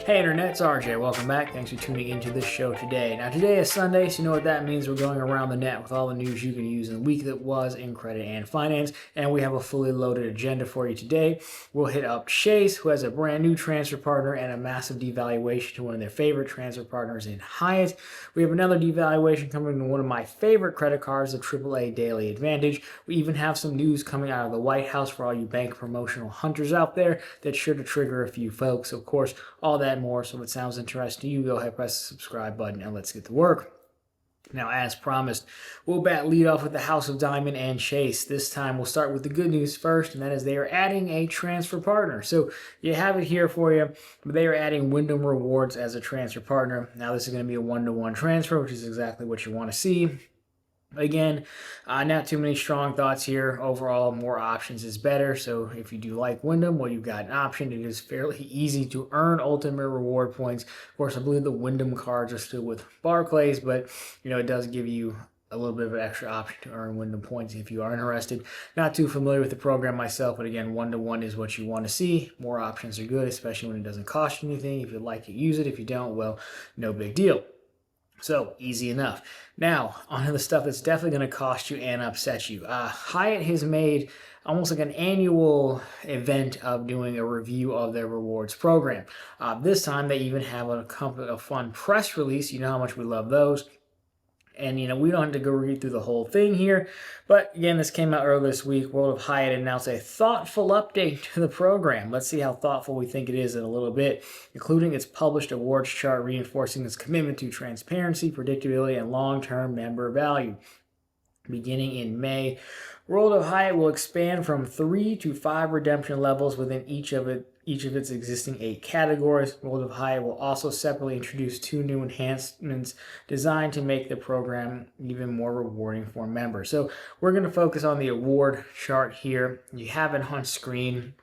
Hey Internet, it's RJ. Welcome back. Thanks for tuning into this show today. Now today is Sunday, so you know what that means. We're going around the net with all the news you can use in the week that was in credit and finance, and we have a fully loaded agenda for you today. We'll hit up Chase, who has a brand new transfer partner and a massive devaluation to one of their favorite transfer partners in Hyatt. We have another devaluation coming to one of my favorite credit cards, the AAA Daily Advantage. We even have some news coming out of the White House for all you bank promotional hunters out there that's sure to trigger a few folks. Of course, all that and more. So if it sounds interesting to you, go ahead, press the subscribe button, and let's get to work. Now, as promised, we'll lead off with the House of Diamond and Chase. This time, we'll start with the good news first, and that is they are adding a transfer partner. So you have it here for you. They are adding Wyndham Rewards as a transfer partner. Now, this is going to be a one-to-one transfer, which is exactly what you want to see. Again, not too many strong thoughts here. Overall, more options is better. So if you do like Wyndham, well, you've got an option. It is fairly easy to earn ultimate reward points. Of course, I believe the Wyndham cards are still with Barclays, but it does give you a little bit of an extra option to earn Wyndham points if you are interested. Not too familiar with the program myself, but again, one-to-one is what you want to see. More options are good, especially when it doesn't cost you anything. If you like it, use it. If you don't, well, no big deal. So, easy enough. Now, on to the stuff that's definitely going to cost you and upset you. Hyatt has made almost like an annual event of doing a review of their rewards program. This time, they even have a fun press release. You know how much we love those. And, we don't have to go read through the whole thing here. But, again, this came out earlier this week. World of Hyatt announced a thoughtful update to the program. Let's see how thoughtful we think it is in a little bit, including its published awards chart reinforcing its commitment to transparency, predictability, and long-term member value. Beginning in May, World of Hyatt will expand from 3 to 5 redemption levels within each of its existing 8 categories. World of Hyatt will also separately introduce 2 new enhancements designed to make the program even more rewarding for members. So we're going to focus on the award chart here. You have it on screen.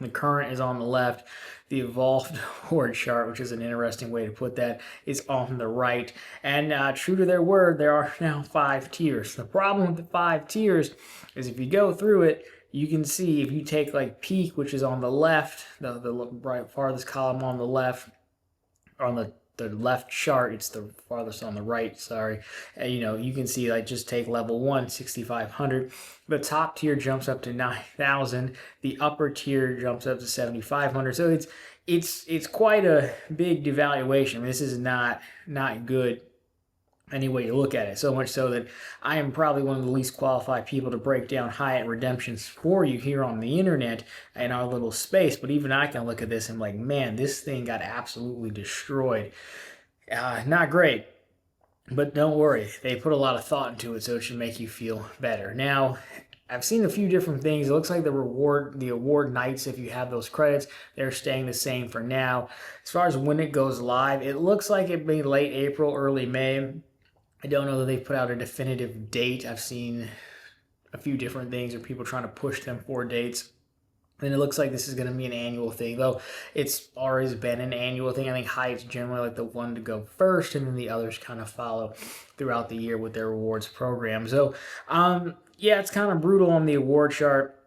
The current is on the left. The evolved award chart, which is an interesting way to put that, is on the right. And true to their word, there are now 5 tiers. The problem with the 5 tiers is if you go through it, you can see if you take like peak, which is on the left, the right farthest column on the left, on the left chart, it's the farthest on the right, sorry. And, you can see like just take level 1, 6,500. The top tier jumps up to 9,000. The upper tier jumps up to 7,500. So it's quite a big devaluation. I mean, this is not good any way you look at it. So much so that I am probably one of the least qualified people to break down Hyatt redemptions for you here on the internet in our little space. But even I can look at this and like, man, this thing got absolutely destroyed. Not great. But don't worry, they put a lot of thought into it, so it should make you feel better. Now, I've seen a few different things. It looks like the award nights, if you have those credits, they're staying the same for now. As far as when it goes live, it looks like it'd be late April, early May. I don't know that they've put out a definitive date. I've seen a few different things or people trying to push them for dates. And it looks like this is going to be an annual thing, though it's always been an annual thing. I think Hyatt's generally like the one to go first, and then the others kind of follow throughout the year with their rewards program. So, yeah, it's kind of brutal on the award chart.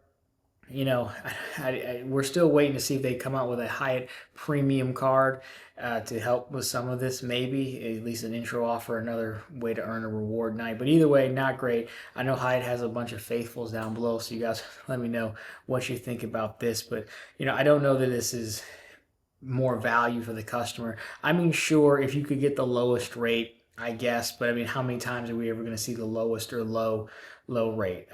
We're still waiting to see if they come out with a Hyatt premium card to help with some of this, maybe at least an intro offer, another way to earn a reward night. But either way, not great. I know Hyatt has a bunch of faithfuls down below, so you guys let me know what you think about this. But I don't know that this is more value for the customer. I mean, sure, if you could get the lowest rate, I guess, but I mean, how many times are we ever going to see the lowest or low rate?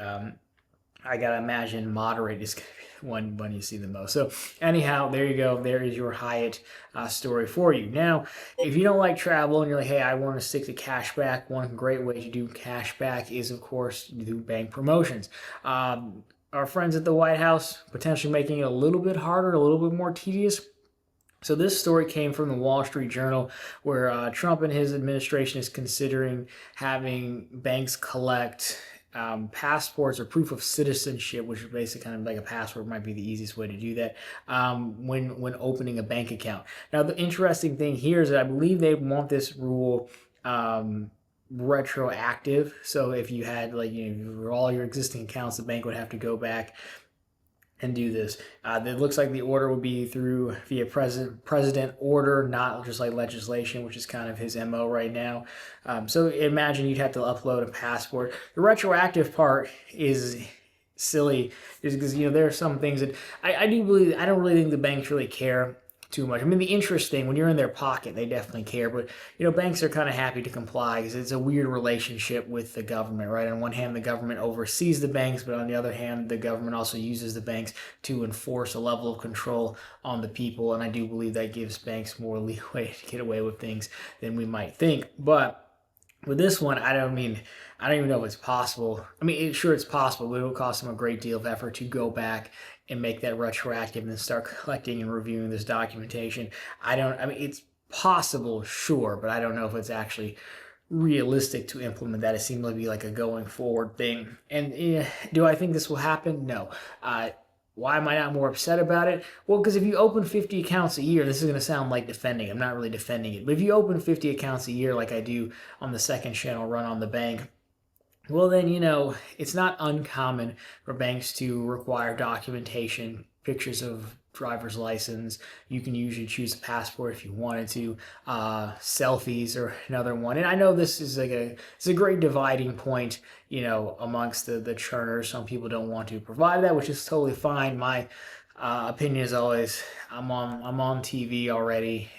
I gotta imagine moderate is gonna be the one you see the most. So anyhow, there you go. There is your Hyatt story for you. Now, if you don't like travel and you're like, hey, I want to stick to cash back, one great way to do cash back is, of course, to do bank promotions. Our friends at the White House potentially making it a little bit harder, a little bit more tedious. So this story came from the Wall Street Journal, where Trump and his administration is considering having banks collect passports or proof of citizenship, which is basically kind of like a passport, might be the easiest way to do that, when opening a bank account. Now, the interesting thing here is that I believe they want this rule retroactive. So if you had all your existing accounts, the bank would have to go back and do this. It looks like the order would be through via president order, not just like legislation, which is kind of his MO right now. So imagine you'd have to upload a passport. The retroactive part is silly, is because there are some things that I do believe. I don't really think the banks really care too much. I mean, the interest thing, when you're in their pocket, they definitely care. But, banks are kind of happy to comply because it's a weird relationship with the government, right? On one hand, the government oversees the banks, but on the other hand, the government also uses the banks to enforce a level of control on the people. And I do believe that gives banks more leeway to get away with things than we might think. But with this one, I don't even know if it's possible. I mean, sure, it's possible, but it will cost them a great deal of effort to go back and make that retroactive and then start collecting and reviewing this documentation. It's possible, sure, but I don't know if it's actually realistic to implement that. It seems to be like a going forward thing. And do I think this will happen? No. Why am I not more upset about it? Well, because if you open 50 accounts a year, this is going to sound like defending. I'm not really defending it. But if you open 50 accounts a year like I do on the second channel, Run on the Bank, well, then, it's not uncommon for banks to require documentation, pictures of driver's license. You can usually choose a passport if you wanted to. Selfies or another one. And I know this is it's a great dividing point, amongst the churners. Some people don't want to provide that, which is totally fine. My opinion is always, I'm on TV already,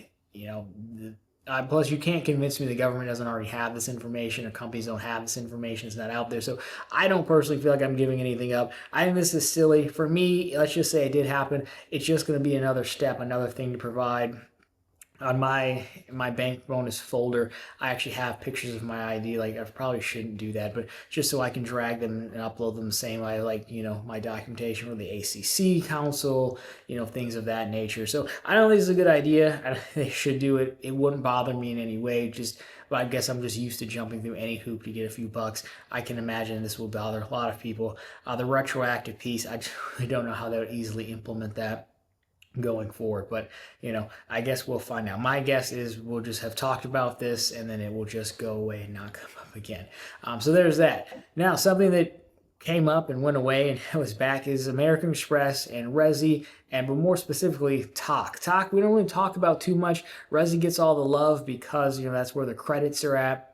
plus, you can't convince me the government doesn't already have this information or companies don't have this information. It's not out there. So I don't personally feel like I'm giving anything up. I think this is silly. For me, let's just say it did happen. It's just going to be another step, another thing to provide. On my bank bonus folder, I actually have pictures of my ID. Like, I probably shouldn't do that, but just so I can drag them and upload them the same way, like, my documentation from the ACC Council, things of that nature. So I don't think it's a good idea. They should do it. It wouldn't bother me in any way. But I guess I'm just used to jumping through any hoop to get a few bucks. I can imagine this will bother a lot of people. The retroactive piece, I just really don't know how they would easily implement that going forward, but I guess we'll find out. My guess is we'll just have talked about this and then it will just go away and not come up again. So there's that. Now, something that came up and went away and was back is American Express and Resy, but more specifically Tock. Tock, we don't really talk about too much. Resy gets all the love because that's where the credits are at.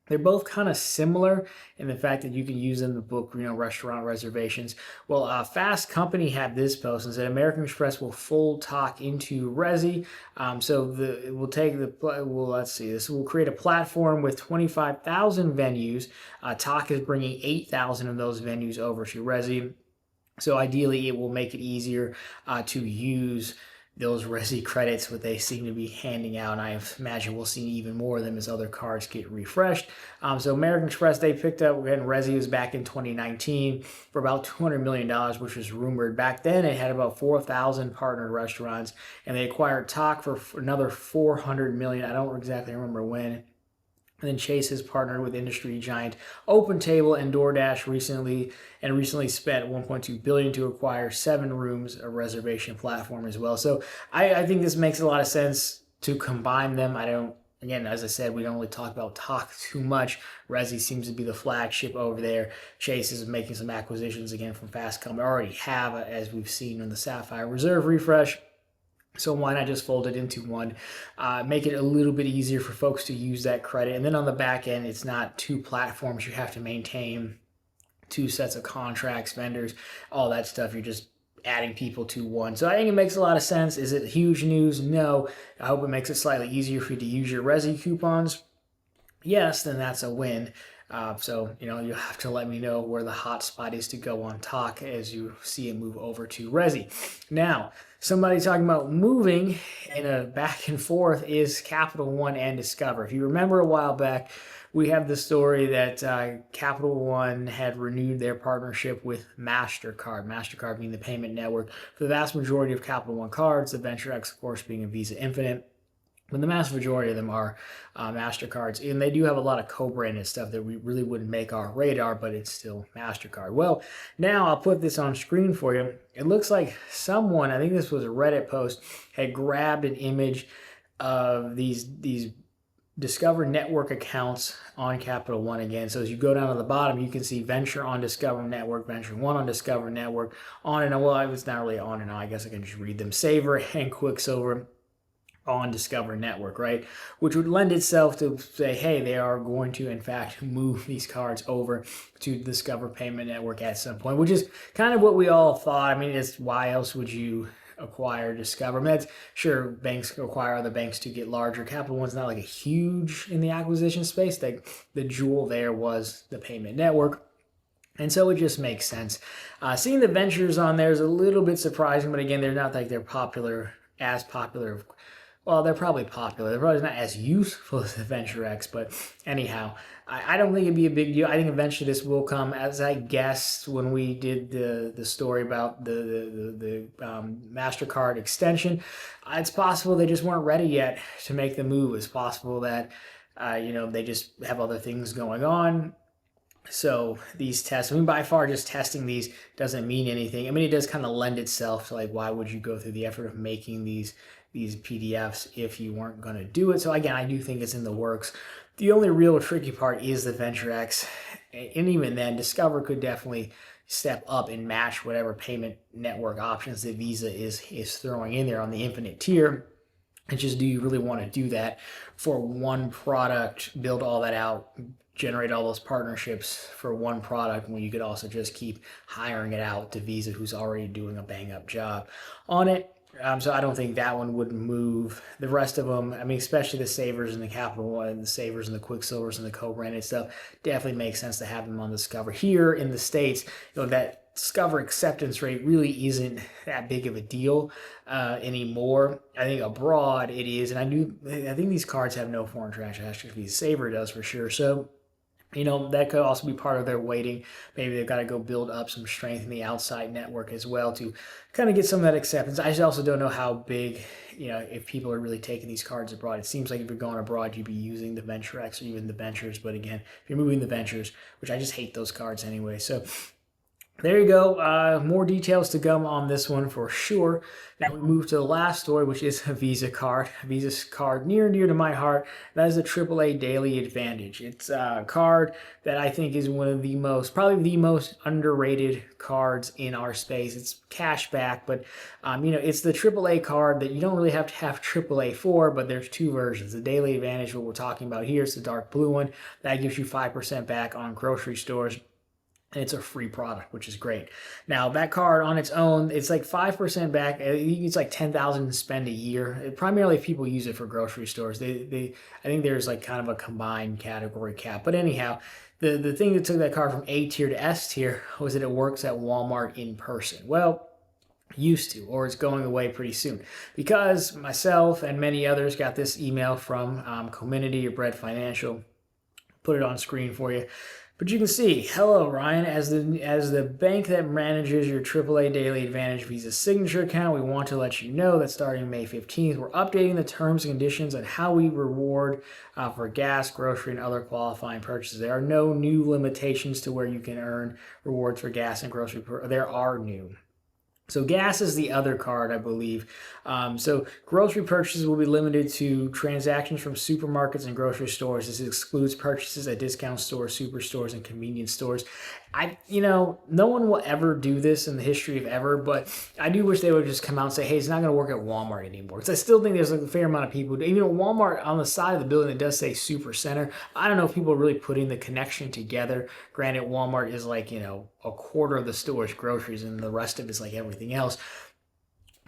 They're both kind of similar in the fact that you can use them to book, restaurant reservations. Well, Fast Company had this post and said American Express will fold Tock into Resy. This will create a platform with 25,000 venues. Tock is bringing 8,000 of those venues over to Resy. So ideally, it will make it easier to use those Resy credits, what they seem to be handing out, and I imagine we'll see even more of them as other cards get refreshed. So American Express, they picked up, again, Resy was back in 2019 for about $200 million, which was rumored. Back then, it had about 4,000 partnered restaurants, and they acquired Tock for another $400 million. I don't exactly remember when. And then Chase has partnered with industry giant OpenTable and DoorDash recently spent $1.2 billion to acquire 7 Rooms, a reservation platform as well. So I think this makes a lot of sense to combine them. Again, as I said, we don't really talk about Tock too much. Resy seems to be the flagship over there. Chase is making some acquisitions again from Fast Company. Already have, as we've seen in the Sapphire Reserve refresh. So why not just fold it into one, make it a little bit easier for folks to use that credit. And then on the back end, it's not 2 platforms you have to maintain, 2 sets of contracts, vendors, all that stuff. You're just adding people to one. So I think it makes a lot of sense. Is it huge news? No. I hope it makes it slightly easier for you to use your Resy coupons. Yes, then that's a win. So you'll have to let me know where the hot spot is to go on Tock as you see it move over to Resy. Now, somebody talking about moving in a back and forth is Capital One and Discover. If you remember a while back, we have the story that Capital One had renewed their partnership with MasterCard. MasterCard being the payment network for the vast majority of Capital One cards, the Venture X, of course, being a Visa Infinite. But the mass majority of them are MasterCards, and they do have a lot of co-branded stuff that we really wouldn't make our radar, but it's still MasterCard. Well, now I'll put this on screen for you. It looks like someone, I think this was a Reddit post, had grabbed an image of these Discover Network accounts on Capital One again. So as you go down to the bottom, you can see Venture on Discover Network, Venture One on Discover Network, on and on. Well, it's not really on and on. I guess I can just read them. Saver and Quicksilver on Discover Network, right? Which would lend itself to say, hey, they are going to, in fact, move these cards over to Discover Payment Network at some point, which is kind of what we all thought. I mean, it's why else would you acquire Discover? I mean, that's, sure, banks acquire other banks to get larger. Capital One's not like a huge in the acquisition space. Like the jewel there was the payment network. And so it just makes sense. Seeing the ventures on there is a little bit surprising, but again, they're not like they're as popular. Well, they're probably popular. They're probably not as useful as the Venture X, but anyhow, I don't think it'd be a big deal. I think eventually this will come, as I guessed when we did the story about the MasterCard extension. It's possible they just weren't ready yet to make the move. It's possible that they just have other things going on. So these tests, I mean, by far just testing these doesn't mean anything. I mean, it does kind of lend itself to like, why would you go through the effort of making these PDFs if you weren't going to do it? So again, I do think it's in the works. The only real tricky part is the Venture X. And even then, Discover could definitely step up and match whatever payment network options that Visa is throwing in there on the Infinite tier. It's just, do you really want to do that for one product, build all that out, generate all those partnerships for one product when you could also just keep hiring it out to Visa, who's already doing a bang-up job on it? So I don't think that one would move. The rest of them, I mean, especially the Savers and the Capital One, the Savers and the Quicksilvers and the co-branded stuff, definitely makes sense to have them on Discover. Here in the States, that Discover acceptance rate really isn't that big of a deal anymore. I think abroad it is, and I think these cards have no foreign transaction fees. Saver does for sure. So that could also be part of their waiting. Maybe they've got to go build up some strength in the outside network as well to kind of get some of that acceptance. I also don't know how big, if people are really taking these cards abroad. It seems like if you're going abroad, you'd be using the Venture X or even the Ventures. But again, if you're moving the Ventures, which I just hate those cards anyway. So there you go. More details to come on this one for sure. Now we move to the last story, which is a Visa card. A Visa card near and dear to my heart. That is a AAA Daily Advantage. It's a card that I think is one of probably the most underrated cards in our space. It's cash back, but it's the AAA card that you don't really have to have AAA for, but there's two versions. The Daily Advantage, what we're talking about here, is the dark blue one. That gives you 5% back on grocery stores. And it's a free product, which is great. Now, that card on its own, it's like 5% back. It's like $10,000 to spend a year. Primarily, people use it for grocery stores. I think there's like kind of a combined category cap. But anyhow, the thing that took that card from A tier to S tier was that it works at Walmart in person. Well, used to, or it's going away pretty soon, because myself and many others got this email from Comenity or Bread Financial. Put it on screen for you. But you can see, hello Ryan, as the bank that manages your AAA Daily Advantage Visa signature account, we want to let you know that starting May 15th, we're updating the terms and conditions on how we reward for gas, grocery, and other qualifying purchases. There are no new limitations to where you can earn rewards for gas and grocery. There are new. So gas is the other card, I believe. So grocery purchases will be limited to transactions from supermarkets and grocery stores. This excludes purchases at discount stores, superstores, and convenience stores. No one will ever do this in the history of ever, but I do wish they would just come out and say, hey, it's not going to work at Walmart anymore. Because I still think there's a fair amount of people, even at Walmart on the side of the building, it does say Super Center. I don't know if people are really putting the connection together. Granted, Walmart is like, a quarter of the store's groceries and the rest of it's like everything else.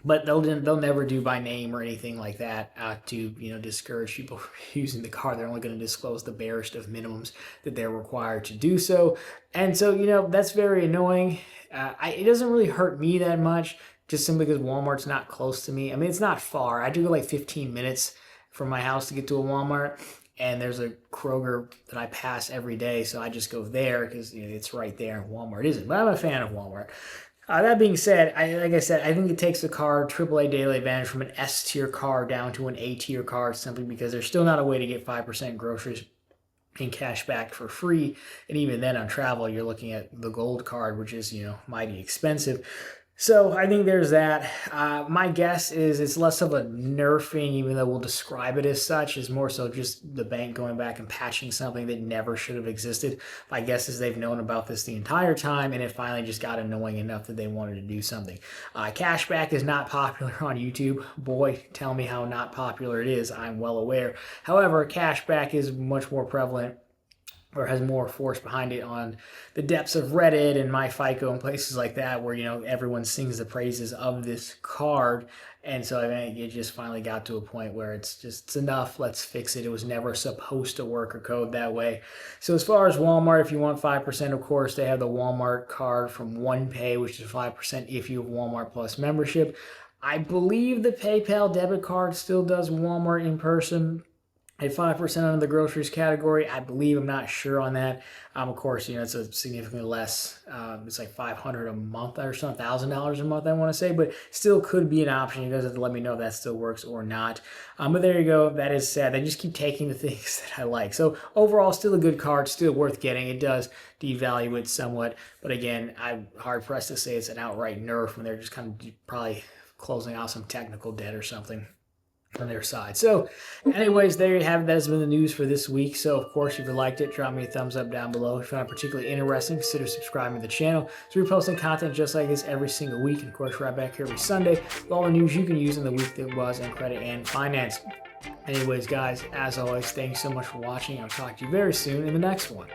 But they'll never do by name or anything like that to discourage people from using the card. They're only going to disclose the barest of minimums that they're required to do so. And so that's very annoying. It doesn't really hurt me that much, just simply because Walmart's not close to me. I mean, it's not far. I do go like 15 minutes from my house to get to a Walmart. And there's a Kroger that I pass every day, so I just go there because it's right there and Walmart isn't. But I'm a fan of Walmart. That being said, like I said, I think it takes the card AAA Daily Advantage from an S tier card down to an A tier card simply because there's still not a way to get 5% groceries and cash back for free. And even then on travel, you're looking at the gold card, which is, mighty expensive. So I think there's that. My guess is it's less of a nerfing, even though we'll describe it as such. It's more so just the bank going back and patching something that never should have existed. My guess is they've known about this the entire time, and it finally just got annoying enough that they wanted to do something. Cashback is not popular on YouTube. Boy, tell me how not popular it is. I'm well aware. However, cashback is much more prevalent, or has more force behind it, on the depths of Reddit and MyFICO and places like that, where everyone sings the praises of this card. And so I mean, it just finally got to a point where it's enough. Let's fix it. It was never supposed to work or code that way. So as far as Walmart, if you want 5%, of course, they have the Walmart card from OnePay, which is 5% if you have Walmart Plus membership. I believe the PayPal debit card still does Walmart in person at 5% under the groceries category. I believe, I'm not sure on that. Of course, it's a significantly less. It's like $500 a month or something, $1,000 a month, I want to say, but still could be an option. You guys have to let me know if that still works or not. But there you go. That is sad. They just keep taking the things that I like. So overall, still a good card, still worth getting. It does devalue it somewhat, but again, I'm hard pressed to say it's an outright nerf when they're just kind of probably closing out some technical debt or something on their side. So anyways, there you have it. That has been the news for this week. So of course, if you liked it, drop me a thumbs up down below. If you found it particularly interesting, consider subscribing to the channel. So we're posting content just like this every single week. And of course, right back here every Sunday with all the news you can use in the week that was in credit and finance. Anyways, guys, as always, thanks so much for watching. I'll talk to you very soon in the next one.